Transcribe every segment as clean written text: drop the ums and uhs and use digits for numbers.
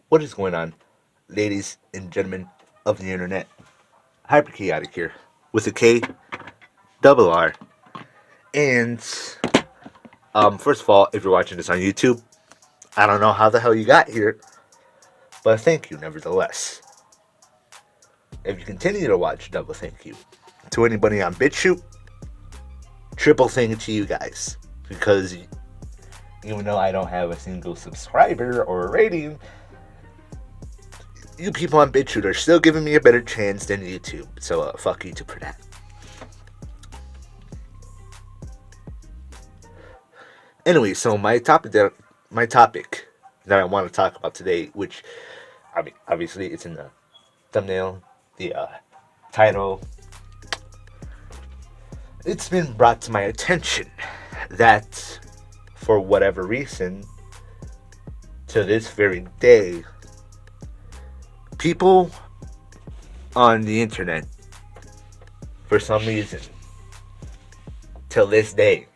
What is going on, ladies and gentlemen of the internet? Hyper Chaotic here with a K double R. And first of all, if you're watching this on YouTube, I don't know how the hell you got here, but thank you nevertheless. If you continue to watch, double thank you. To anybody on BitChute, triple thank you to you guys. Because even though I don't have a single subscriber or a rating, you people on BitChute are still giving me a better chance than YouTube. So fuck YouTube for that. Anyway, so my topic that I want to talk about today, which I mean, obviously it's in the thumbnail, the title. It's been brought to my attention that for whatever reason, to this very day, people on the internet, for some reason, till this day,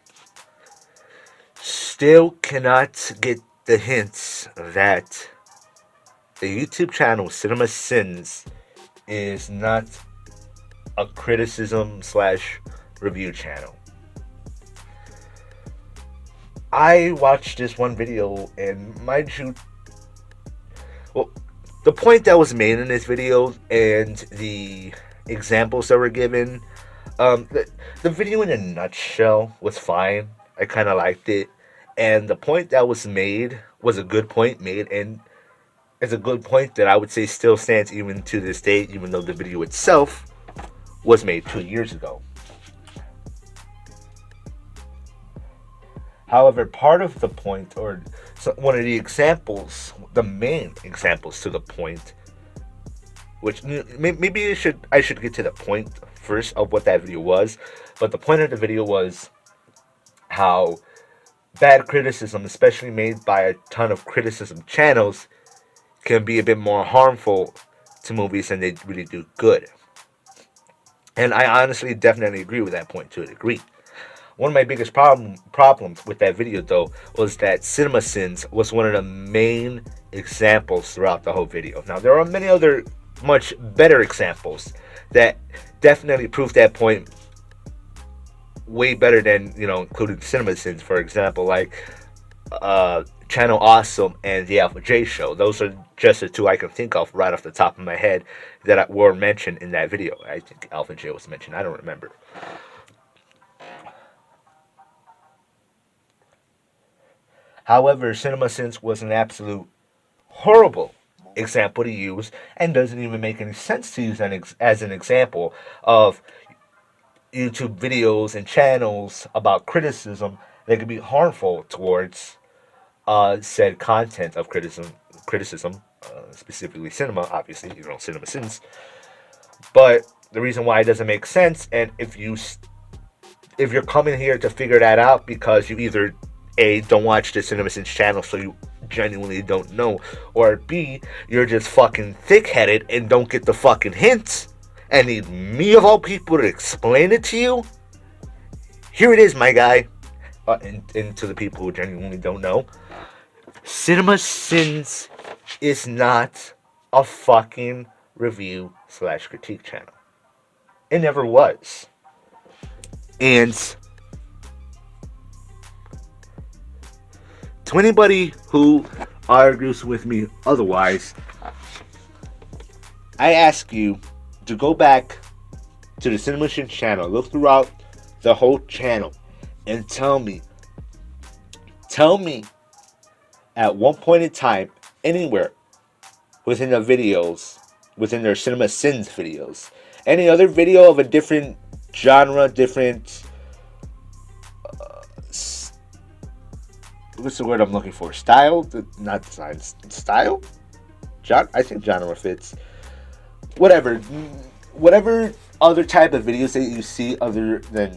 still cannot get the hints that the YouTube channel CinemaSins is not a criticism slash review channel. I watched this one video, and mind you, well, the point that was made in this video and the examples that were given, the video in a nutshell was fine. I kind of liked it, and the point that was made was a good point made, and it's a good point that I would say still stands even to this day, even though the video itself was made 2 years ago. However, part of the point, or one of the examples, the main examples to the point, which maybe I should get to the point first of what that video was, but the point of the video was how bad criticism, especially made by a ton of criticism channels, can be a bit more harmful to movies than they really do good. And I honestly definitely agree with that point to a degree. One of my biggest problems with that video, though, was that CinemaSins was one of the main examples throughout the whole video. Now, there are many other much better examples that definitely prove that point way better than, including CinemaSins, for example, like Channel Awesome and The Alpha J Show. Those are just the two I can think of right off the top of my head that were mentioned in that video. I think Alpha J was mentioned. I don't remember. However, CinemaSins was an absolute horrible example to use and doesn't even make any sense to use as an example of YouTube videos and channels about criticism that could be harmful towards said content of criticism, specifically cinema, obviously, CinemaSins. But the reason why it doesn't make sense, and if you're coming here to figure that out because you either A, don't watch the CinemaSins channel, so you genuinely don't know, or B, you're just fucking thick-headed and don't get the fucking hints, and need me of all people to explain it to you, here it is, my guy. And to the people who genuinely don't know, CinemaSins is not a fucking review slash critique channel. It never was. And to anybody who argues with me otherwise, I ask you to go back to the CinemaSins channel, look throughout the whole channel, and tell me at one point in time, anywhere within the videos, within their CinemaSins videos, any other video of a different genre, different what's the word I'm looking for? Style? Not design. Style? I think genre fits. Whatever other type of videos that you see other than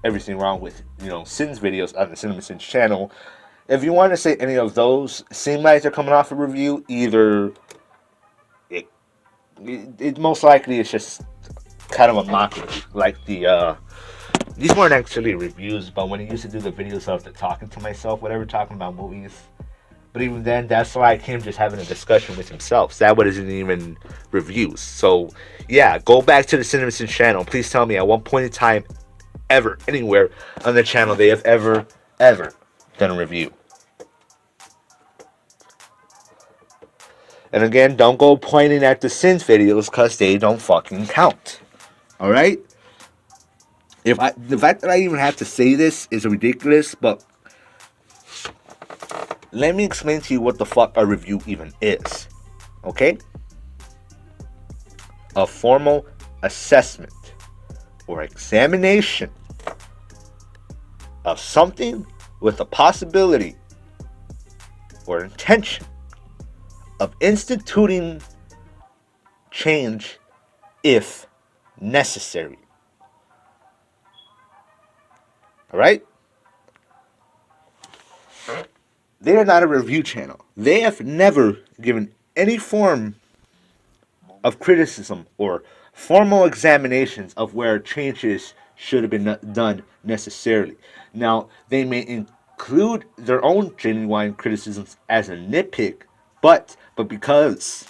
everything wrong with Sins videos on the CinemaSins channel. If you want to say any of those seem like they're coming off a review, either it most likely is just kind of a mockery, like these weren't actually reviews, but when I used to do the videos of the talking to myself, whatever, talking about movies, But even then, that's like him just having a discussion with himself. So that one isn't even reviews. So yeah, go back to the CinemaSins channel. Please tell me at one point in time, ever, anywhere on the channel, they have ever done a review. And again, don't go pointing at the Sins videos because they don't fucking count. Alright? The fact that I even have to say this is ridiculous, but let me explain to you what the fuck a review even is. Okay? A formal assessment or examination of something with a possibility or intention of instituting change if necessary. Alright? They are not a review channel. They have never given any form of criticism or formal examinations of where changes should have been done necessarily. Now, they may include their own genuine criticisms as a nitpick, but because,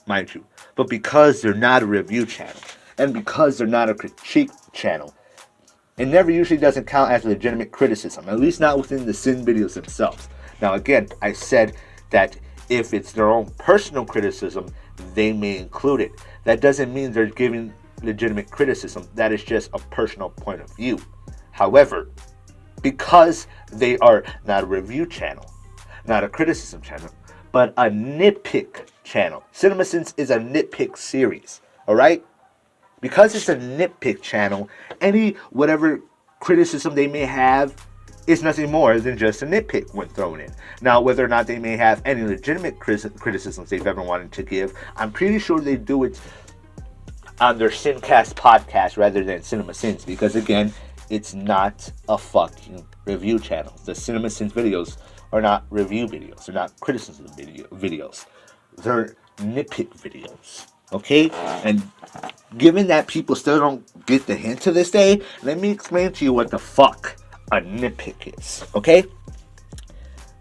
mind you, but because they're not a review channel, and because they're not a critique channel, it never usually doesn't count as legitimate criticism, at least not within the Sin videos themselves. Now again, I said that if it's their own personal criticism, they may include it. That doesn't mean they're giving legitimate criticism. That is just a personal point of view. However, because they are not a review channel, not a criticism channel, but a nitpick channel. CinemaSins is a nitpick series, alright? Because it's a nitpick channel, any whatever criticism they may have is nothing more than just a nitpick when thrown in. Now, whether or not they may have any legitimate criticisms they've ever wanted to give, I'm pretty sure they do it on their Sincast podcast rather than CinemaSins, because again, it's not a fucking review channel. The CinemaSins videos are not review videos. They're not criticism videos. They're nitpick videos. Okay? And given that people still don't get the hint to this day, let me explain to you what the fuck a nitpick is. Okay?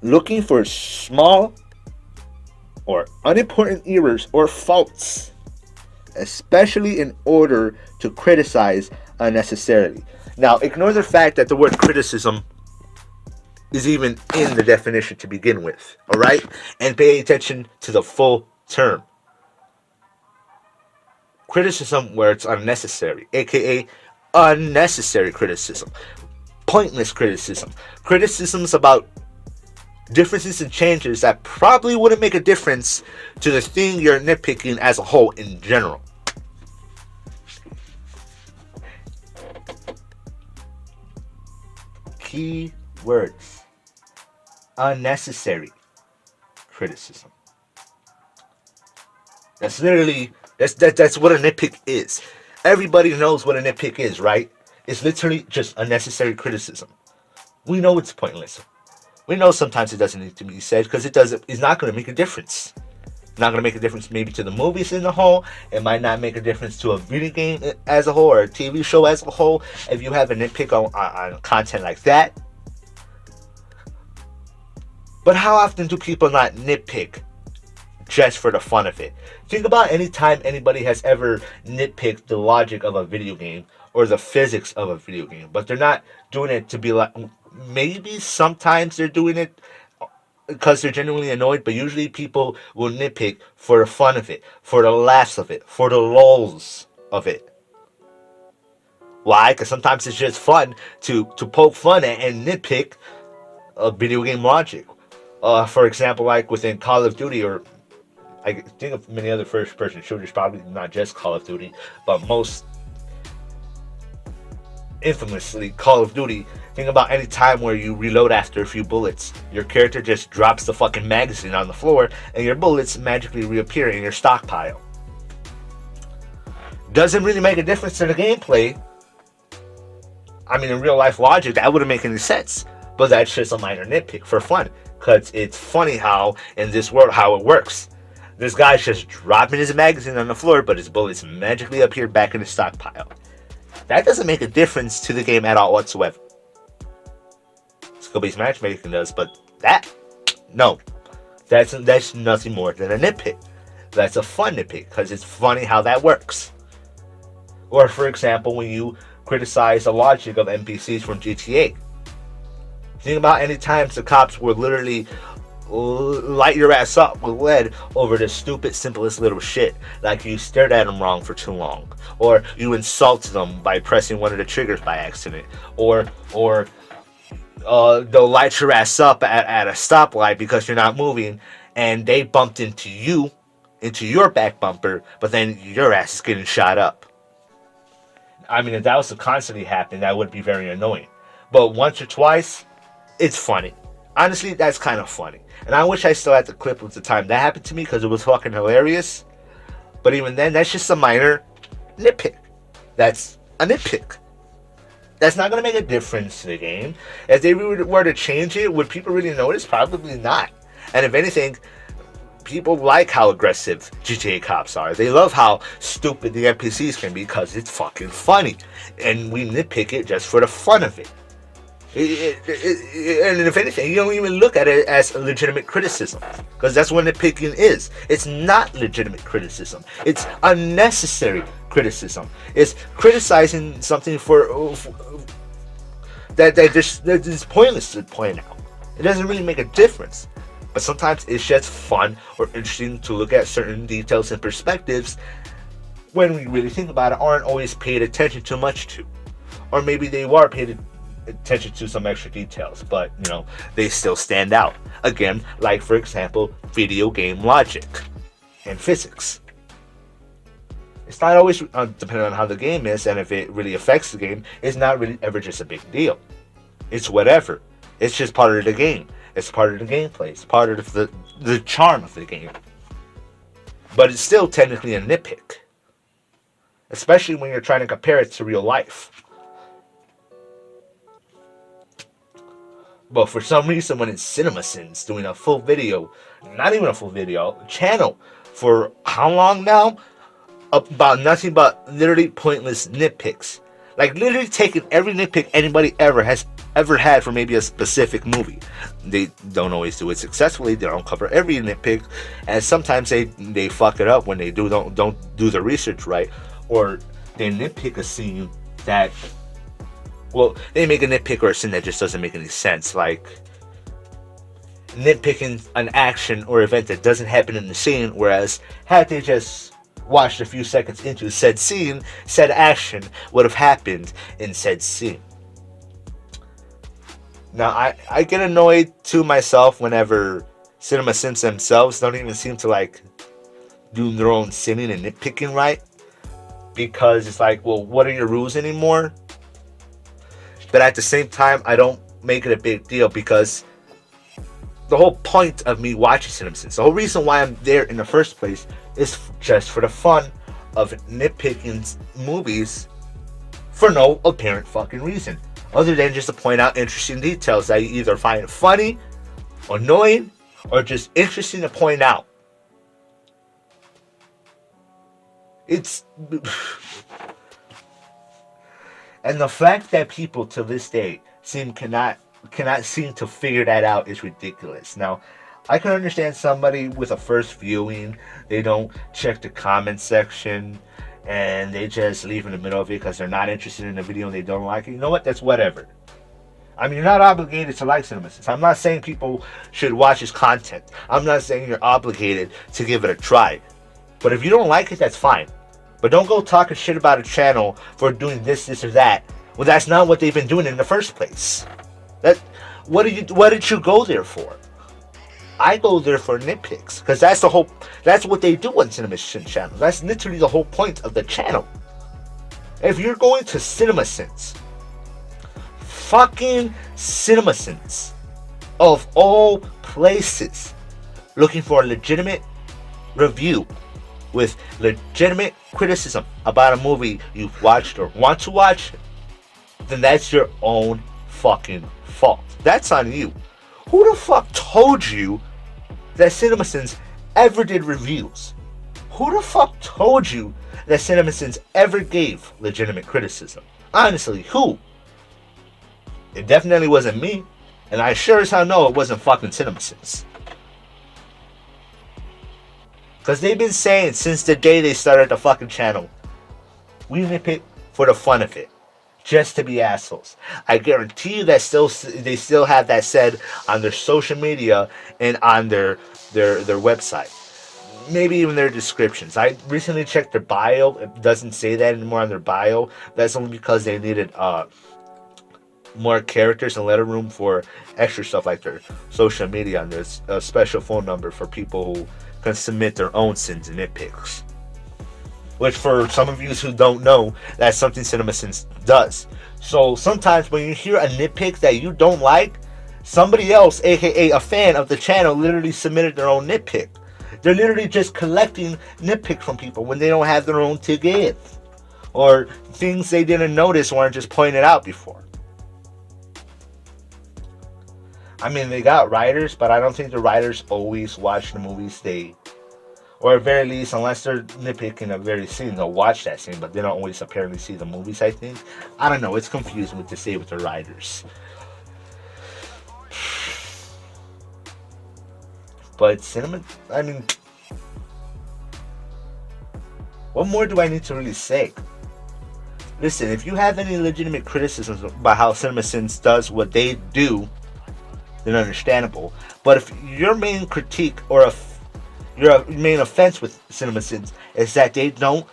Looking for small or unimportant errors or faults, especially in order to criticize unnecessarily. Now, ignore the fact that the word criticism is even in the definition to begin with, alright? And pay attention to the full term. Criticism where it's unnecessary, aka unnecessary criticism, pointless criticism, criticisms about differences and changes that probably wouldn't make a difference to the thing you're nitpicking as a whole in general. Key words. Unnecessary criticism. That's literally that's what a nitpick is. Everybody knows what a nitpick is, right? It's literally just unnecessary criticism. We know it's pointless. We know sometimes it doesn't need to be said because it's not going to make a difference. It's not going to make a difference maybe to the movies in the whole. It might not make a difference to a video game as a whole or a TV show as a whole. If you have a nitpick on content like that. But how often do people not nitpick just for the fun of it? Think about any time anybody has ever nitpicked the logic of a video game or the physics of a video game, but they're not doing it to be like, maybe sometimes they're doing it because they're genuinely annoyed, but usually people will nitpick for the fun of it, for the laughs of it, for the lulls of it. Why? Because sometimes it's just fun to poke fun at and nitpick a video game logic. For example, like within Call of Duty, or I think of many other first-person shooters, probably not just Call of Duty, but most infamously Call of Duty. Think about any time where you reload after a few bullets. Your character just drops the fucking magazine on the floor, and your bullets magically reappear in your stockpile. Doesn't really make a difference to the gameplay. I mean, in real life logic, that wouldn't make any sense. But that's just a minor nitpick for fun. Because it's funny how, in this world, how it works. This guy's just dropping his magazine on the floor, but his bullets magically appear back in his stockpile. That doesn't make a difference to the game at all whatsoever. Skill-based matchmaking does, but that, no. That's nothing more than a nitpick. That's a fun nitpick because it's funny how that works. Or for example, when you criticize the logic of NPCs from GTA, think about any times the cops were literally light your ass up with lead over the stupid, simplest little shit, like you stared at them wrong for too long, or you insulted them by pressing one of the triggers by accident, or they'll light your ass up at a stoplight because you're not moving, and they bumped into your back bumper, but then your ass is getting shot up. I mean, if that was to constantly happen, that would be very annoying. But once or twice, it's funny. Honestly, that's kind of funny. And I wish I still had the clip of the time that happened to me because it was fucking hilarious. But even then, that's just a minor nitpick. That's a nitpick. That's not going to make a difference to the game. If they were to change it, would people really notice? Probably not. And if anything, people like how aggressive GTA cops are. They love how stupid the NPCs can be because it's fucking funny. And we nitpick it just for the fun of it. And if anything, you don't even look at it as a legitimate criticism, because that's what nitpicking is. It's not legitimate criticism. It's unnecessary criticism. It's criticizing something for that is pointless to point out. It doesn't really make a difference. But sometimes it's just fun or interesting to look at certain details and perspectives when we really think about it aren't always paid attention too much to, or maybe they are paid attention to some extra details, but they still stand out. Again, like for example, video game logic and physics. It's not always depending on how the game is, and if it really affects the game, it's not really ever just a big deal. It's whatever. It's just part of the game. It's part of the gameplay. It's part of the charm of the game. But it's still technically a nitpick, especially when you're trying to compare it to real life. But for some reason, when it's CinemaSins doing a full video, not even a full video, channel for how long now? About nothing but literally pointless nitpicks. Like literally taking every nitpick anybody ever had for maybe a specific movie. They don't always do it successfully. They don't cover every nitpick, and sometimes they fuck it up when they don't do the research right, or they nitpick a scene that. Well, they make a nitpick or a scene that just doesn't make any sense, like nitpicking an action or event that doesn't happen in the scene, whereas had they just watched a few seconds into said scene, said action would have happened in said scene. Now, I get annoyed to myself whenever CinemaSins themselves don't even seem to like do their own sinning and nitpicking right, because it's like, well, what are your rules anymore? But at the same time, I don't make it a big deal, because the whole point of me watching CinemaSins, the whole reason why I'm there in the first place, is just for the fun of nitpicking movies for no apparent fucking reason, other than just to point out interesting details that you either find funny, annoying, or just interesting to point out. It's... And the fact that people to this day cannot seem to figure that out is ridiculous. Now, I can understand somebody with a first viewing, they don't check the comment section, and they just leave in the middle of it because they're not interested in the video and they don't like it. You know what? That's whatever. I mean, you're not obligated to like CinemaSins. I'm not saying people should watch his content. I'm not saying you're obligated to give it a try. But if you don't like it, that's fine. But don't go talking shit about a channel for doing this, or that. Well, that's not what they've been doing in the first place. What did you go there for? I go there for nitpicks, because that's what they do on CinemaSins channel. That's literally the whole point of the channel. If you're going to CinemaSins, fucking CinemaSins, of all places, looking for a legitimate review with legitimate criticism about a movie you've watched or want to watch, then that's your own fucking fault. That's on you. Who the fuck told you that CinemaSins ever did reviews? Who the fuck told you that CinemaSins ever gave legitimate criticism? Honestly, who? It definitely wasn't me, and I sure as hell know it wasn't fucking CinemaSins. Because they've been saying since the day they started the fucking channel, we nitpick for the fun of it, just to be assholes. I guarantee you that they still have that said on their social media and on their website. Maybe even their descriptions. I recently checked their bio. It doesn't say that anymore on their bio. That's only because they needed more characters and letter room for extra stuff like their social media, and there's a special phone number for people who can submit their own sins and nitpicks. Which, for some of you who don't know, that's something CinemaSins does. So sometimes when you hear a nitpick that you don't like, somebody else, aka a fan of the channel, literally submitted their own nitpick. They're literally just collecting nitpicks from people when they don't have their own to give, or things they didn't notice weren't just pointed out before. I mean, they got writers, but I don't think the writers always watch the movies or at very least, unless they're nitpicking a very scene, they'll watch that scene, but they don't always apparently see the movies, I think. I don't know, it's confusing what to say with the writers. But what more do I need to really say? Listen, if you have any legitimate criticisms about how CinemaSins does what they do, then understandable. But if your main critique or your main offense with CinemaSins is that they don't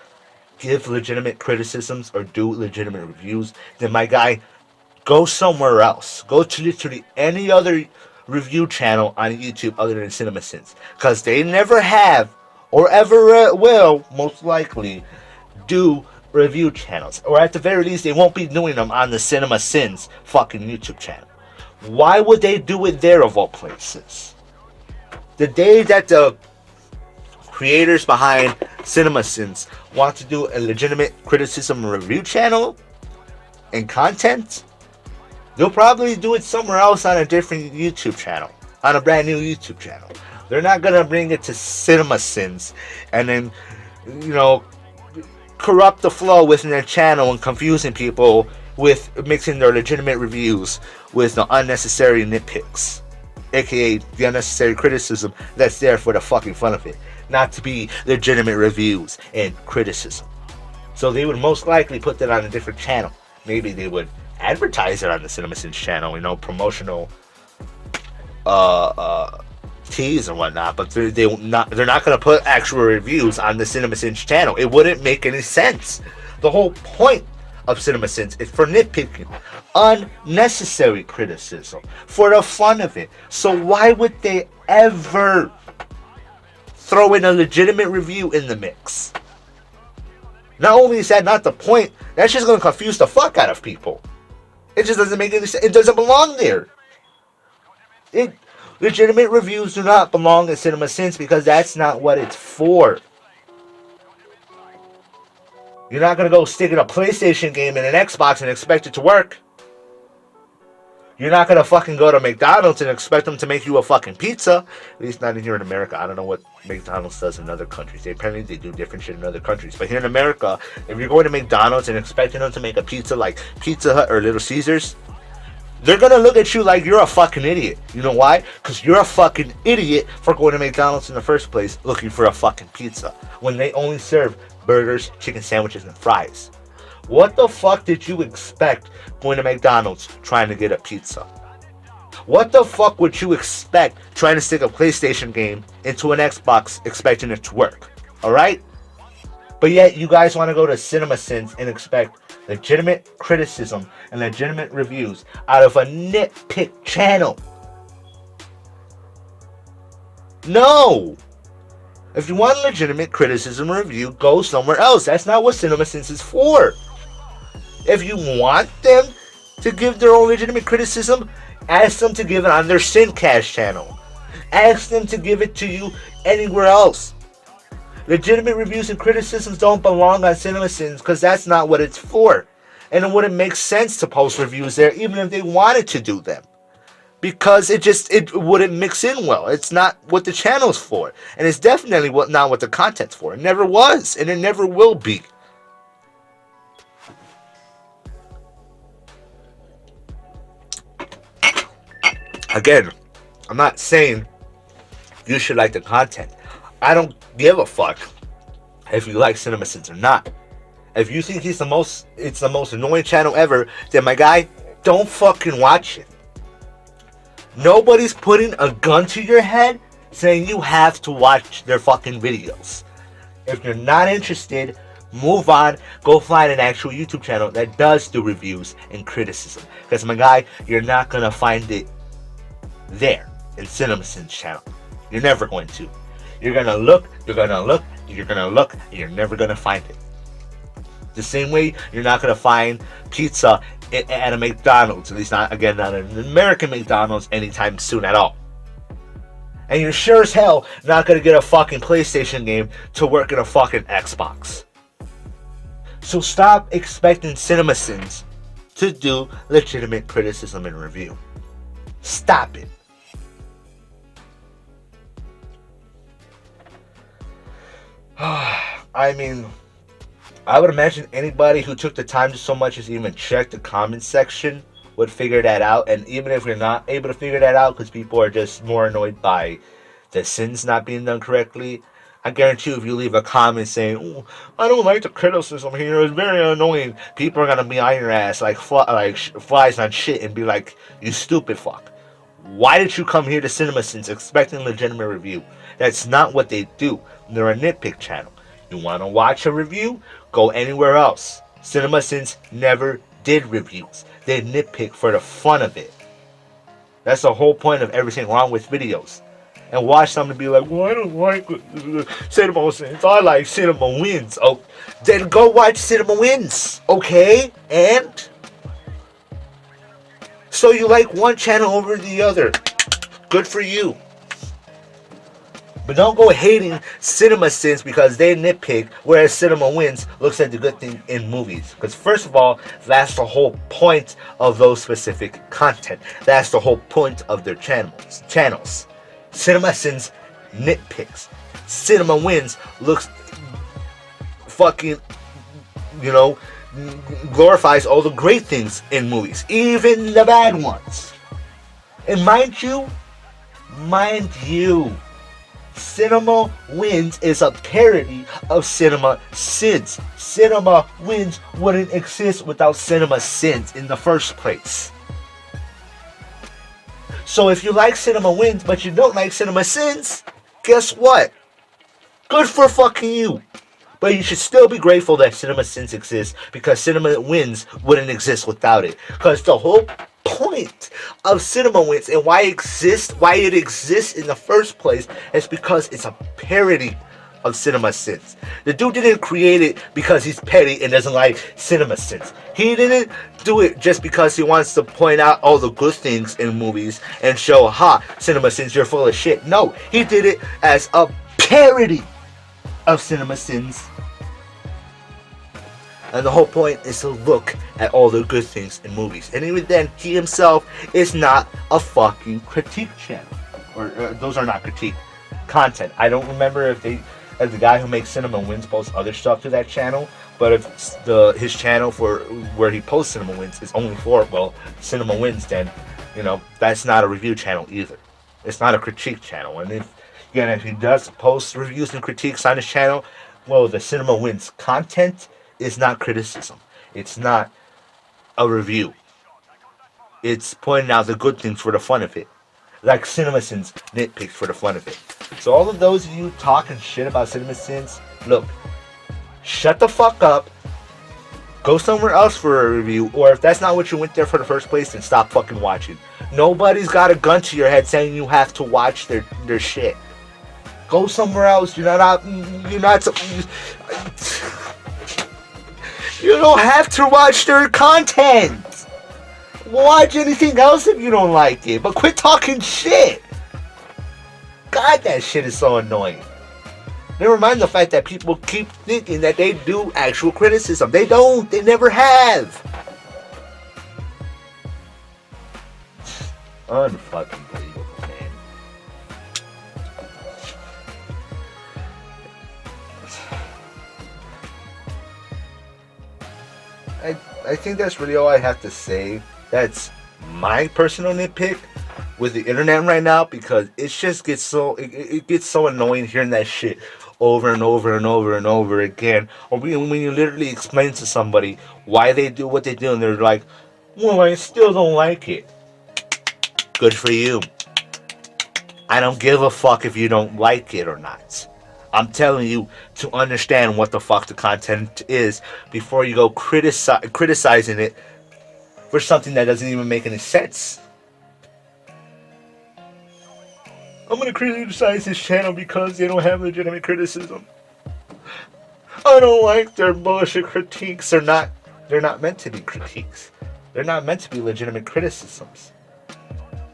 give legitimate criticisms or do legitimate reviews, then my guy, go somewhere else. Go to literally any other review channel on YouTube other than CinemaSins, because they never have or ever will, most likely, do review channels, or at the very least they won't be doing them on the CinemaSins fucking YouTube channel. Why would they do it there of all places? The day that the creators behind CinemaSins want to do a legitimate criticism review channel and content, they'll probably do it somewhere else on a different YouTube channel, on a brand new YouTube channel. They're not gonna bring it to CinemaSins and then, corrupt the flow within their channel and confusing people with mixing their legitimate reviews with the unnecessary nitpicks, aka the unnecessary criticism that's there for the fucking fun of it, not to be legitimate reviews and criticism. So they would most likely put that on a different channel. Maybe they would advertise it on the CinemaSins channel, promotional teas and whatnot, but they're not going to put actual reviews on the CinemaSins channel. It wouldn't make any sense. The whole point of CinemaSins is for nitpicking, unnecessary criticism, for the fun of it. So why would they ever throw in a legitimate review in the mix? Not only is that not the point, that's just going to confuse the fuck out of people. It just doesn't make any sense. It doesn't belong there. Legitimate reviews do not belong in CinemaSins because that's not what it's for. You're not going to go stick in a PlayStation game in an Xbox and expect it to work. You're not going to fucking go to McDonald's and expect them to make you a fucking pizza. At least not in here in America. I don't know what McDonald's does in other countries. Apparently they do different shit in other countries. But here in America, if you're going to McDonald's and expecting them to make a pizza like Pizza Hut or Little Caesars, they're going to look at you like you're a fucking idiot. You know why? Because you're a fucking idiot for going to McDonald's in the first place looking for a fucking pizza when they only serve burgers, chicken sandwiches, and fries. What the fuck did you expect going to McDonald's trying to get a pizza? What the fuck would you expect trying to stick a PlayStation game into an Xbox expecting it to work? Alright? But yet you guys want to go to CinemaSins and expect legitimate criticism and legitimate reviews out of a nitpick channel. No! If you want legitimate criticism or review, go somewhere else. That's not what CinemaSins is for. If you want them to give their own legitimate criticism, ask them to give it on their Sincast channel. Ask them to give it to you anywhere else. Legitimate reviews and criticisms don't belong on CinemaSins because that's not what it's for. And it wouldn't make sense to post reviews there even if they wanted to do them. Because it wouldn't mix in well. It's not what the channel's for. And it's definitely not what the content's for. It never was, and it never will be. Again, I'm not saying you should like the content. I don't give a fuck if you like CinemaSins or not. If you think it's the most annoying channel ever, then my guy, don't fucking watch it. Nobody's putting a gun to your head saying you have to watch their fucking videos. If you're not interested, move on. Go find an actual YouTube channel that does do reviews and criticism. Because my guy, you're not gonna find it there in CinemaSins channel. You're never going to. You're gonna look, you're gonna look, you're gonna look, and you're never gonna find it. The same way you're not gonna find pizza at a McDonald's, at least not again not an American McDonald's anytime soon at all. And you're sure as hell not gonna get a fucking PlayStation game to work in a fucking Xbox. So stop expecting CinemaSins to do legitimate criticism and review. Stop it. I mean, I would imagine anybody who took the time to so much as even check the comment section would figure that out. And even if you're not able to figure that out because people are just more annoyed by the sins not being done correctly, I guarantee you if you leave a comment saying, "Oh, I don't like the criticism here, it's very annoying," people are going to be on your ass like flies on shit and be like, "You stupid fuck. Why did you come here to CinemaSins expecting a legitimate review?" That's not what they do. They're a nitpick channel. You want to watch a review? Go anywhere else. CinemaSins never did reviews. They nitpick for the fun of it. That's the whole point of everything wrong with videos. And watch someone be like, "Well, I don't like CinemaSins. I like CinemaWins." Oh, then go watch CinemaWins. Okay? And? So you like one channel over the other. Good for you. But don't go hating CinemaSins because they nitpick, whereas CinemaWins looks at the good thing in movies. Because first of all, that's the whole point of those specific content. That's the whole point of their channels. CinemaSins nitpicks. CinemaWins looks fucking, glorifies all the great things in movies, even the bad ones. And mind you, CinemaWins is a parody of CinemaSins. CinemaWins wouldn't exist without CinemaSins in the first place. So if you like CinemaWins but you don't like CinemaSins, guess what? Good for fucking you. But you should still be grateful that CinemaSins exists because CinemaWins wouldn't exist without it. Because the whole point of CinemaWins and why it exists in the first place is because it's a parody of CinemaSins. The dude didn't create it because he's petty and doesn't like CinemaSins. He didn't do it just because he wants to point out all the good things in movies and show, CinemaSins, you're full of shit. No, he did it as a parody of CinemaSins. And the whole point is to look at all the good things in movies. And even then, he himself is not a fucking critique channel. Or those are not critique content. I don't remember if the guy who makes CinemaWins posts other stuff to that channel. But if his channel for where he posts CinemaWins is only for, CinemaWins, then, that's not a review channel either. It's not a critique channel. And if he does post reviews and critiques on his channel, the CinemaWins content is not criticism. It's not a review. It's pointing out the good things for the fun of it. Like CinemaSins nitpicks for the fun of it. So all of those of you talking shit about CinemaSins, look, shut the fuck up. Go somewhere else for a review. Or if that's not what you went there for the first place, then stop fucking watching. Nobody's got a gun to your head saying you have to watch their shit. Go somewhere else. You don't have to watch their content. Watch anything else if you don't like it. But quit talking shit. God, that shit is so annoying. Never mind the fact that people keep thinking that they do actual criticism. They don't. They never have. Unfucking believable, man. I think that's really all I have to say. That's my personal nitpick. with the internet right now, because it just gets it gets so annoying hearing that shit over and over and over and over again. Or when you literally explain to somebody why they do what they do, and they're like, "Well, I still don't like it." Good for you. I don't give a fuck if you don't like it or not. I'm telling you to understand what the fuck the content is before you go criticizing it for something that doesn't even make any sense. I'm gonna criticize this channel because they don't have legitimate criticism. I don't like their bullshit critiques. They're not meant to be critiques. They're not meant to be legitimate criticisms.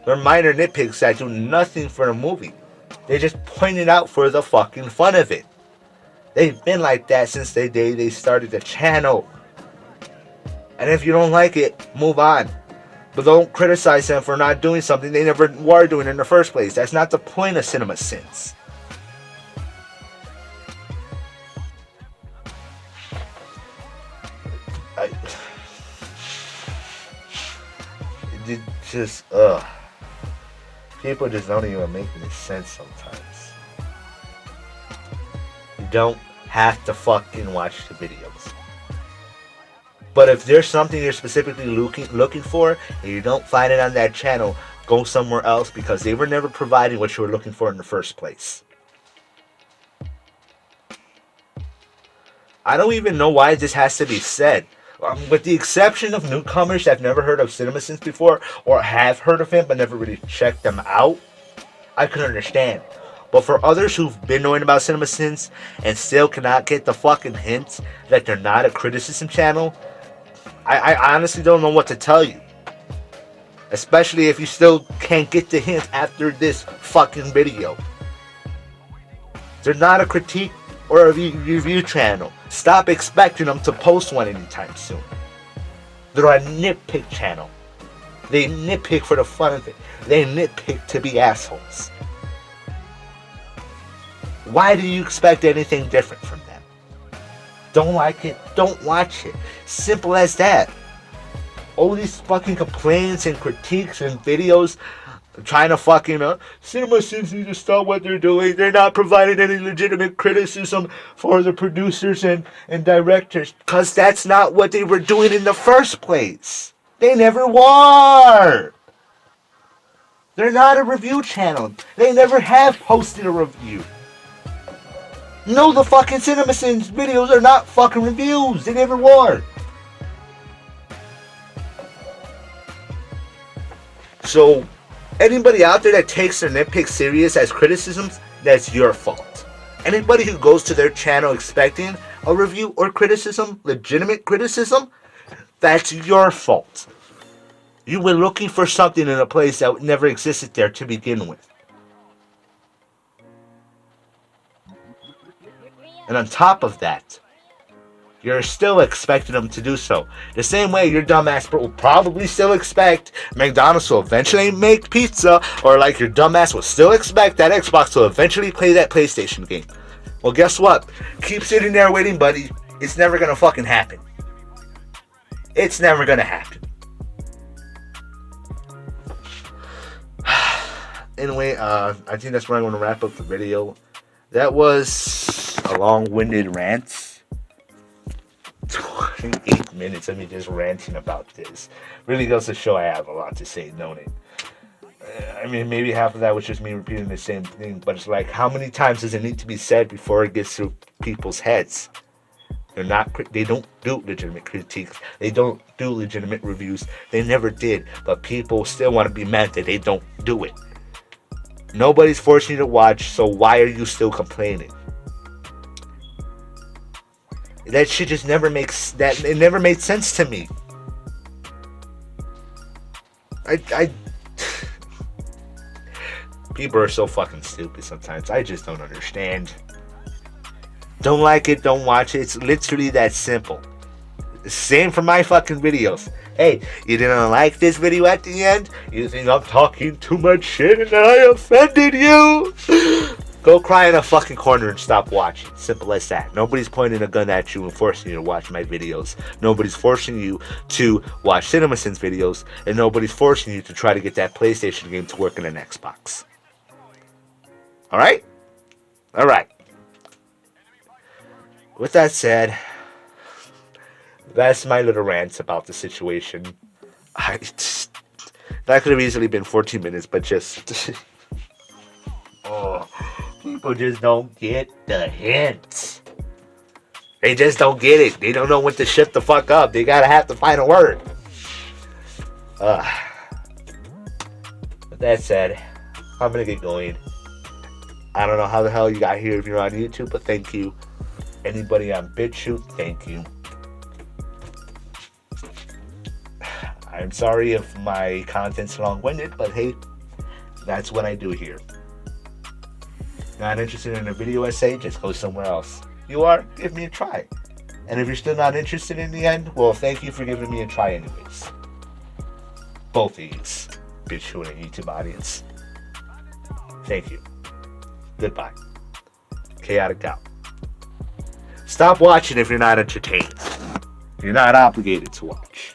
They're minor nitpicks that do nothing for the movie. They just point it out for the fucking fun of it. They've been like that since the day they started the channel. And if you don't like it, move on. But don't criticize them for not doing something they never were doing in the first place. That's not the point of CinemaSins. It just, people just don't even make any sense sometimes. You don't have to fucking watch the videos. But if there's something you're specifically looking for and you don't find it on that channel, go somewhere else, because they were never providing what you were looking for in the first place. I don't even know why this has to be said. With the exception of newcomers that have never heard of CinemaSins before, or have heard of him but never really checked them out, I can understand. But for others who've been knowing about CinemaSins and still cannot get the fucking hint that they're not a criticism channel, I honestly don't know what to tell you. Especially if you still can't get the hint after this fucking video. They're not a critique or a review channel. Stop expecting them to post one anytime soon. They're a nitpick channel. They nitpick for the fun of it. They nitpick to be assholes. Why do you expect anything different from them? Don't like it, don't watch it. Simple as that. All these fucking complaints and critiques and videos trying to fucking CinemaSins need to stop what they're doing. They're not providing any legitimate criticism for the producers and directors, because that's not what they were doing in the first place. They never were. They're not a review channel. They never have posted a review. No, the fucking CinemaSins videos are not fucking reviews. They never were. So, anybody out there that takes their nitpicks serious as criticisms, that's your fault. Anybody who goes to their channel expecting a review or criticism, legitimate criticism, that's your fault. You were looking for something in a place that never existed there to begin with. And on top of that, you're still expecting them to do so. The same way your dumbass will probably still expect McDonald's to eventually make pizza, or like your dumbass will still expect that Xbox to eventually play that PlayStation game. Well, guess what? Keep sitting there waiting, buddy. It's never gonna fucking happen. It's never gonna happen. Anyway, I think that's where I'm gonna wrap up the video. That was a long-winded rant. 28 minutes of me just ranting about this. Really goes to show I have a lot to say, don't it? I mean, maybe half of that was just me repeating the same thing, but it's like, how many times does it need to be said before it gets through people's heads? They don't do legitimate critiques. They don't do legitimate reviews. They never did, but people still want to be mad that they don't do it. Nobody's forcing you to watch, so why are you still complaining? That shit just never makes that. It never made sense to me. People are so fucking stupid sometimes. I just don't understand. Don't like it, don't watch it. It's literally that simple. Same for my fucking videos. Hey, you didn't like this video at the end? You think I'm talking too much shit and I offended you? Go cry in a fucking corner and stop watching. Simple as that. Nobody's pointing a gun at you and forcing you to watch my videos. Nobody's forcing you to watch CinemaSins videos. And nobody's forcing you to try to get that PlayStation game to work in an Xbox. Alright? Alright. With that said, that's my little rant about the situation. That could have easily been 14 minutes, but just... oh, people just don't get the hint. They just don't get it. They don't know when to shut the fuck up. They gotta have to find a word. With that said, I'm gonna get going. I don't know how the hell you got here if you're on YouTube, but thank you. Anybody on BitChute, thank you. I'm sorry if my content's long-winded, but hey, that's what I do here. Not interested in a video essay, just go somewhere else. You are? Give me a try. And if you're still not interested in the end, well, thank you for giving me a try anyways. Both of you, BitChute and YouTube audience. Thank you. Goodbye. Chaotic out. Stop watching if you're not entertained. You're not obligated to watch.